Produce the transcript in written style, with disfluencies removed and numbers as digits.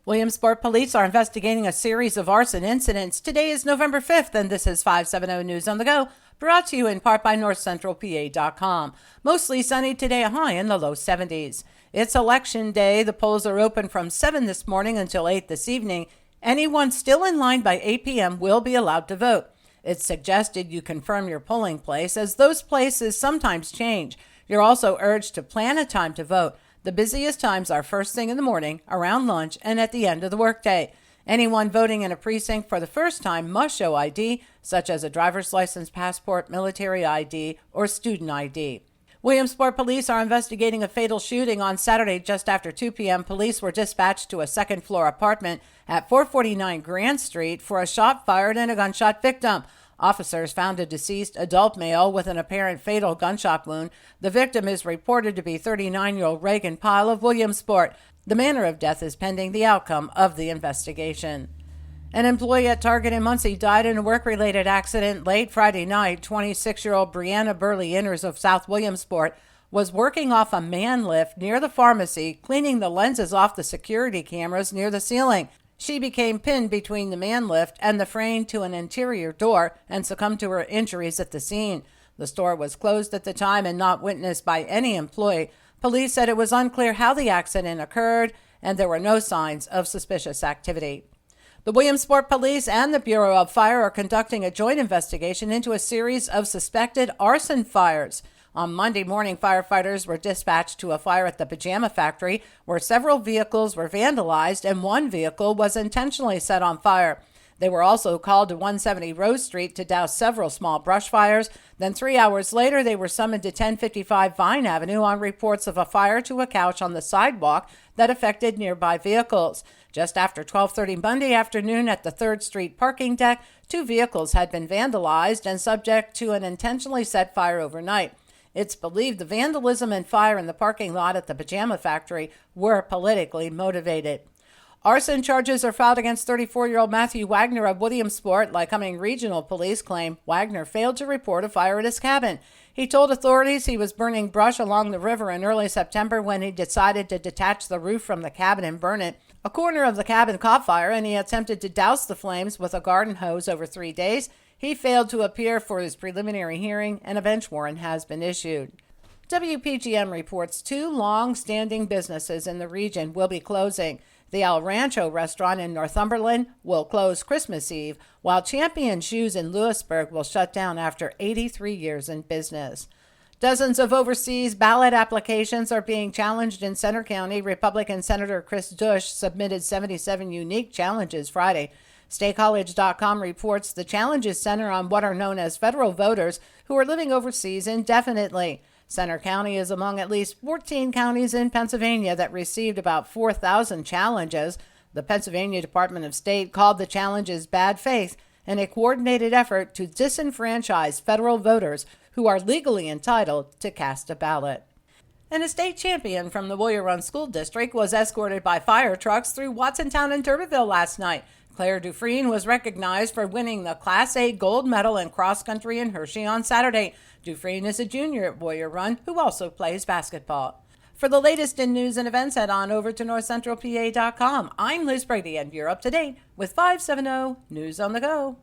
Williamsport police are investigating a series of arson incidents. Today is November 5th, and this is 570 News on the Go, brought to you in part by NorthCentralPA.com. Mostly sunny today, a high in the low 70s. It's election day. The polls are open from 7 this morning until 8 this evening. Anyone still in line by 8 p.m. will be allowed to vote. It's suggested you confirm your polling place, as those places sometimes change. You're also urged to plan a time to vote. The busiest times are first thing in the morning, around lunch, and at the end of the workday. Anyone voting in a precinct for the first time must show ID, such as a driver's license, passport, military ID, or student ID. Williamsport police are investigating a fatal shooting on Saturday just after 2 p.m. Police were dispatched to a second-floor apartment at 449 Grand Street for a shot fired and a gunshot victim. Officers found a deceased adult male with an apparent fatal gunshot wound. The victim is reported to be 39-year-old Reagan Pyle of Williamsport. The manner of death is pending the outcome of the investigation. An employee at Target in Muncie died in a work-related accident late Friday night. 26-year-old Brianna Burley-Inners of South Williamsport was working off a man lift near the pharmacy, cleaning the lenses off the security cameras near the ceiling. She became pinned between the man lift and the frame to an interior door and succumbed to her injuries at the scene. The store was closed at the time and not witnessed by any employee. Police said it was unclear how the accident occurred, and there were no signs of suspicious activity. The Williamsport Police and the Bureau of Fire are conducting a joint investigation into a series of suspected arson fires. On Monday morning, firefighters were dispatched to a fire at the pajama factory where several vehicles were vandalized and one vehicle was intentionally set on fire. They were also called to 170 Rose Street to douse several small brush fires. Then 3 hours later, they were summoned to 1055 Vine Avenue on reports of a fire to a couch on the sidewalk that affected nearby vehicles. Just after 12:30 Monday afternoon at the 3rd Street parking deck, 2 vehicles had been vandalized and subject to an intentionally set fire overnight. It's believed the vandalism and fire in the parking lot at the pajama factory were politically motivated. Arson charges are filed against 34-year-old Matthew Wagner of Williamsport. Lycoming Regional Police claim Wagner failed to report a fire at his cabin. He told authorities he was burning brush along the river in early September when he decided to detach the roof from the cabin and burn it. A corner of the cabin caught fire, and he attempted to douse the flames with a garden hose over 3 days. He failed to appear for his preliminary hearing, and a bench warrant has been issued. WPGM reports 2 long-standing businesses in the region will be closing. The El Rancho restaurant in Northumberland will close Christmas Eve, while Champion Shoes in Lewisburg will shut down after 83 years in business. Dozens of overseas ballot applications are being challenged in Centre County. Republican Senator Chris Dush submitted 77 unique challenges Friday. StateCollege.com reports the challenges center on what are known as federal voters who are living overseas indefinitely. Centre County is among at least 14 counties in Pennsylvania that received about 4,000 challenges. The Pennsylvania Department of State called the challenges bad faith and a coordinated effort to disenfranchise federal voters who are legally entitled to cast a ballot. And a state champion from the Warrior Run School District was escorted by fire trucks through Watsontown and Turbeville last night. Claire Dufresne was recognized for winning the Class A gold medal in cross country in Hershey on Saturday. Dufresne is a junior at Warrior Run who also plays basketball. For the latest in news and events, head on over to NorthCentralPA.com. I'm Liz Brady, and you're up to date with 570 News on the Go.